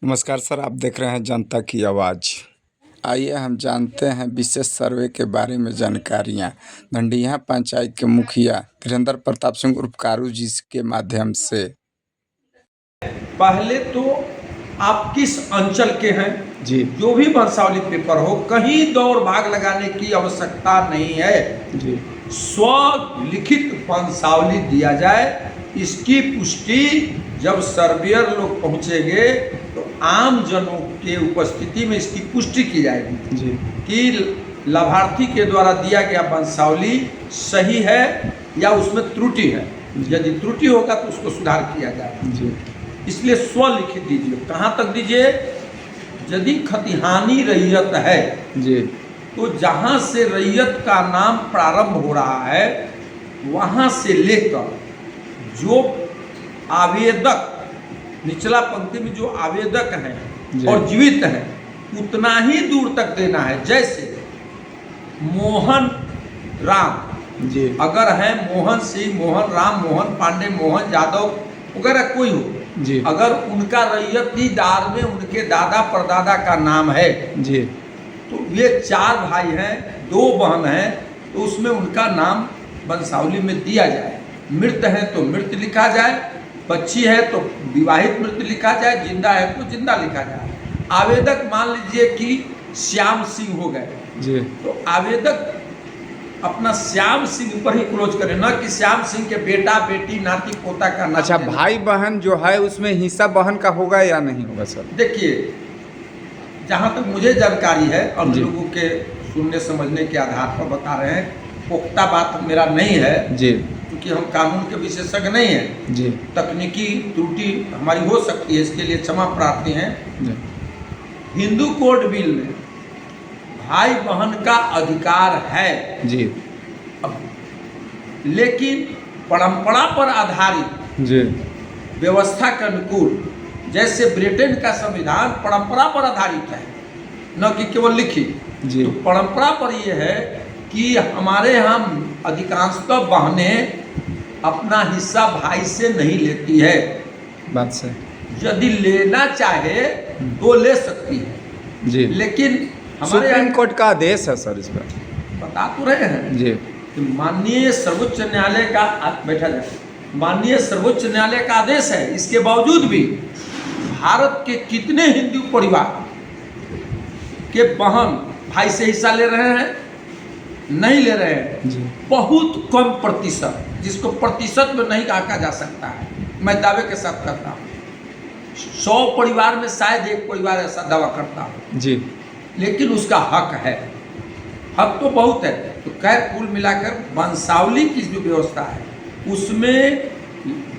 नमस्कार सर, आप देख रहे हैं जनता की आवाज़। आइए हम जानते हैं विशेष सर्वे के बारे में जानकारियाँ धंडिया पंचायत के मुखिया धीरेन्द्र प्रताप सिंह उर्फ कारू जी के माध्यम से। पहले तो आप किस अंचल के हैं जी जो भी वंशावली पेपर हो, कहीं दौड़ भाग लगाने की आवश्यकता नहीं है। जी स्वलिखित वंशावली दिया जाए, इसकी पुष्टि जब सर्वेयर लोग पहुंचेंगे तो आम जनों के उपस्थिति में इसकी पुष्टि की जाएगी जी कि लाभार्थी के द्वारा दिया गया वंशावली सही है या उसमें त्रुटि है। यदि त्रुटि होगा तो उसको सुधार किया जाएगा। जी इसलिए स्वलिखित दीजिए। कहाँ तक दीजिए? यदि खतिहानी रैयत है जी तो जहाँ से रैयत का नाम प्रारंभ हो रहा है वहाँ से लेकर जो आवेदक, निचला पंक्ति में जो आवेदक हैं और जीवित हैं, उतना ही दूर तक देना है। जैसे मोहन राम जी अगर है, मोहन सिंह, मोहन राम, मोहन पांडे, मोहन यादव वगैरह कोई हो, जी अगर उनका रैयतीदार में उनके दादा परदादा का नाम है जी तो ये 4 भाई हैं, 2 बहन हैं, तो उसमें उनका नाम वंशावली में दिया जाए। मृत है तो मृत लिखा जाए, बच्ची है तो विवाहित मृत लिखा जाए, जिंदा है तो जिंदा लिखा जाए। आवेदक मान लीजिए कि श्याम सिंह हो गए जी तो आवेदक अपना श्याम सिंह पर ही क्लोज करें, न कि श्याम सिंह के बेटा बेटी नाती पोता का नाम। अच्छा, भाई बहन जो है उसमें हिस्सा बहन का होगा या नहीं होगा सर? देखिए, जहाँ तक मुझे जानकारी है और जी। लोगों के सुनने समझने के आधार पर बता रहे हैं, पुख्ता बात मेरा नहीं है जी क्योंकि हम कानून के विशेषज्ञ नहीं हैं। जी तकनीकी त्रुटि हमारी हो सकती है, इसके लिए क्षमा प्रार्थी हैं। जी हिंदू कोड बिल में भाई बहन का अधिकार है, जी अब लेकिन परंपरा पर आधारित जी व्यवस्था के अनुकूल, जैसे ब्रिटेन का संविधान परंपरा पर आधारित है, न कि केवल लिखित। जी तो परंपरा पर यह है कि हमारे यहाँ अधिकांशतः बहनें अपना हिस्सा भाई से नहीं लेती है। बात सही। यदि लेना चाहे तो ले सकती है, जी लेकिन हमारे सुप्रीम यहाँ कोर्ट का आदेश है सर इस पर। बता तो रहे हैं जी कि माननीय सर्वोच्च न्यायालय का, बैठा जाए, माननीय सर्वोच्च न्यायालय का आदेश है। इसके बावजूद भी भारत के कितने हिंदू परिवार के बहन भाई से हिस्सा ले रहे हैं? नहीं ले रहे हैं। जी बहुत कम प्रतिशत, जिसको प्रतिशत में नहीं आंका जा सकता है, मैं दावे के साथ करता हूँ। 100 परिवार में शायद 1 परिवार ऐसा दावा करता हूँ, जी लेकिन उसका हक है। हक तो बहुत है। तो खैर कुल मिलाकर वंशावली की जो व्यवस्था है उसमें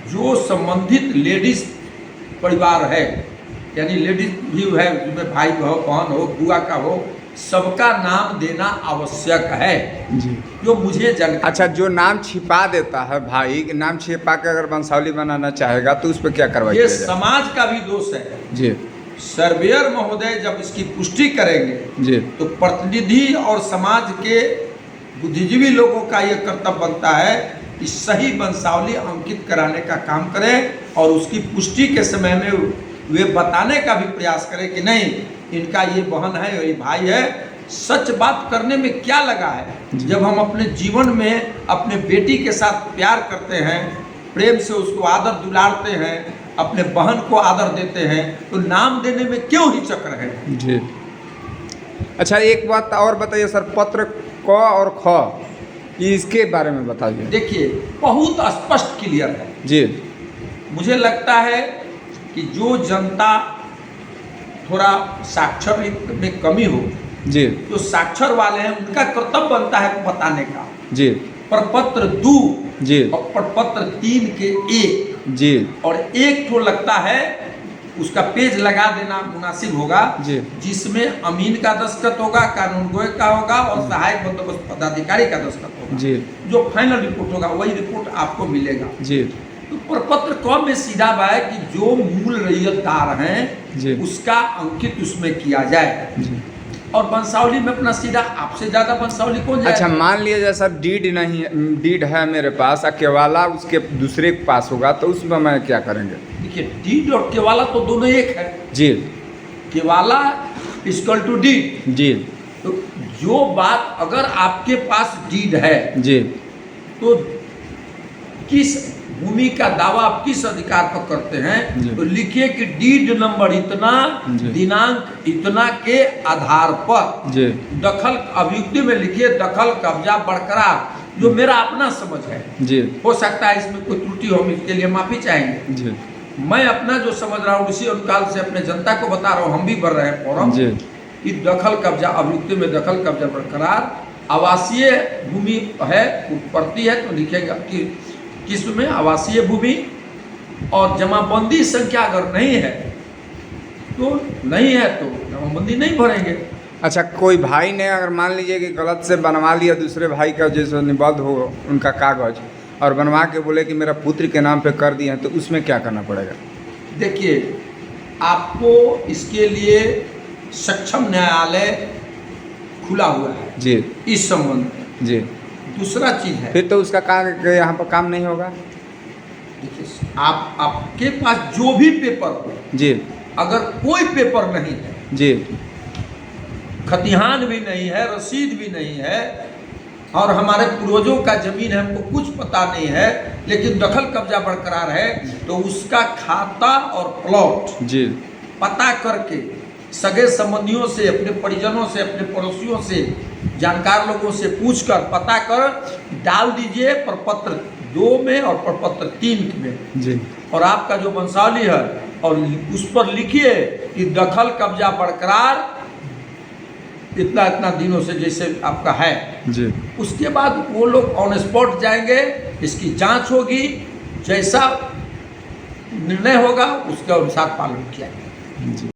जो संबंधित लेडीज परिवार है, यानी लेडीज भी है, जिसमें भाई हो, बहन हो, बुआ का हो, सबका नाम देना आवश्यक है, जी जो मुझे जानकारी। अच्छा, जो नाम छिपा देता है, भाई नाम छिपा के अगर वंशावली बनाना चाहेगा तो उस पर क्या कार्रवाई ये किया जाए? समाज का भी दोष है। जी सर्वेयर महोदय जब इसकी पुष्टि करेंगे जी तो प्रतिनिधि और समाज के बुद्धिजीवी लोगों का ये कर्तव्य बनता है कि सही वंशावली अंकित कराने का काम करें और उसकी पुष्टि के समय में वे बताने का भी प्रयास करें कि नहीं, इनका ये बहन है, ये भाई है। सच बात करने में क्या लगा है? जब हम अपने जीवन में अपने बेटी के साथ प्यार करते हैं, प्रेम से उसको आदर दुलारते हैं, अपने बहन को आदर देते हैं, तो नाम देने में क्यों हिचक रहे हैं? जी अच्छा, एक बात और बताइए सर, पत्र क और ख इसके बारे में बताइए। देखिए, बहुत स्पष्ट क्लियर है। जी मुझे लगता है कि जो जनता थोड़ा साक्षर में कमी हो, जी जो साक्षर वाले हैं, उनका कर्तव्य बनता है बताने का। जी प्रपत्र 2 जी और प्रपत्र 3 के 1 जी और 1 ठो लगता है, उसका पेज लगा देना मुनासिब होगा, जी जिसमें अमीन का दस्तखत होगा, कानूनगोई का होगा और सहायक बंदोबस्त पदाधिकारी का दस्तखत होगा। जी जो फाइनल रिपोर्ट होगा वही रिपोर्ट आपको मिलेगा। जी तो प्रपत्र क में सीधा है कि जो मूल रैयतदार हैं जी उसका अंकित उसमें किया जाए। जी और वंशावली में अपना सीधा आपसे ज्यादा वंशावली कौन जाएगा? अच्छा, मान लिया जैसा डीड नहीं, डीड है मेरे पास, केवाला उसके दूसरे के पास होगा, तो उसमें मैं क्या करेंगे? देखिए, डीड और केवाला तो दोनों एक है। जी केवाला इक्वल टू डीड। जी तो जो बात अगर आपके पास डीड है जी तो किस भूमि का दावा आप किस अधिकार पर करते जी। हैं, तो लिखिए कि डीड नंबर इतना, जी। दिनांक इतना के आधार पर जी दखल, अभियुक्ति में लिखिए दखल कब्जा बरकरार, जो मेरा अपना समझ है। जी हो सकता है इसमें कोई त्रुटि हो, हम इसके लिए माफी चाहेंगे। जी मैं अपना जो समझ रहा हूँ उसी अनुकाल से अपने जनता को बता रहा हूँ, हम भी भर रहे हैं फॉर्म जी कि दखल कब्जा, अभियुक्ति में दखल कब्जा बरकरार, आवासीय भूमि है, उत्पत्ति है तो लिखेगा कि किसमें आवासीय भूमि, और जमाबंदी संख्या अगर नहीं है तो जमाबंदी नहीं भरेंगे। अच्छा, कोई भाई ने अगर मान लीजिए कि गलत से बनवा लिया दूसरे भाई का, जैसे निबद्ध हो उनका कागज, और बनवा के बोले कि मेरा पुत्र के नाम पे कर दिए हैं, तो उसमें क्या करना पड़ेगा? देखिए, आपको इसके लिए सक्षम न्यायालय खुला हुआ है जी इस संबंध में। जी। दूसरा चीज है, फिर तो उसका यहाँ पर काम नहीं होगा। देखिए, आपके पास जो भी पेपर हो, जी अगर कोई पेपर नहीं है, जी खतिहान भी नहीं है, रसीद भी नहीं है, और हमारे पूर्वजों का जमीन है, हमको कुछ पता नहीं है, लेकिन दखल कब्जा बरकरार है, तो उसका खाता और प्लॉट जी पता करके सगे संबंधियों से, अपने परिजनों से, अपने पड़ोसियों से, जानकार लोगों से पूछकर पता कर डाल दीजिए प्रपत्र 2 में और प्रपत्र 3 में जी। और आपका जो वंशावली है, और उस पर लिखिए कि दखल कब्जा बरकरार इतना इतना दिनों से जैसे आपका है जी। उसके बाद वो लोग ऑन स्पॉट जाएंगे, इसकी जांच होगी, जैसा निर्णय होगा उसके अनुसार पालन किया जाएगा। जी।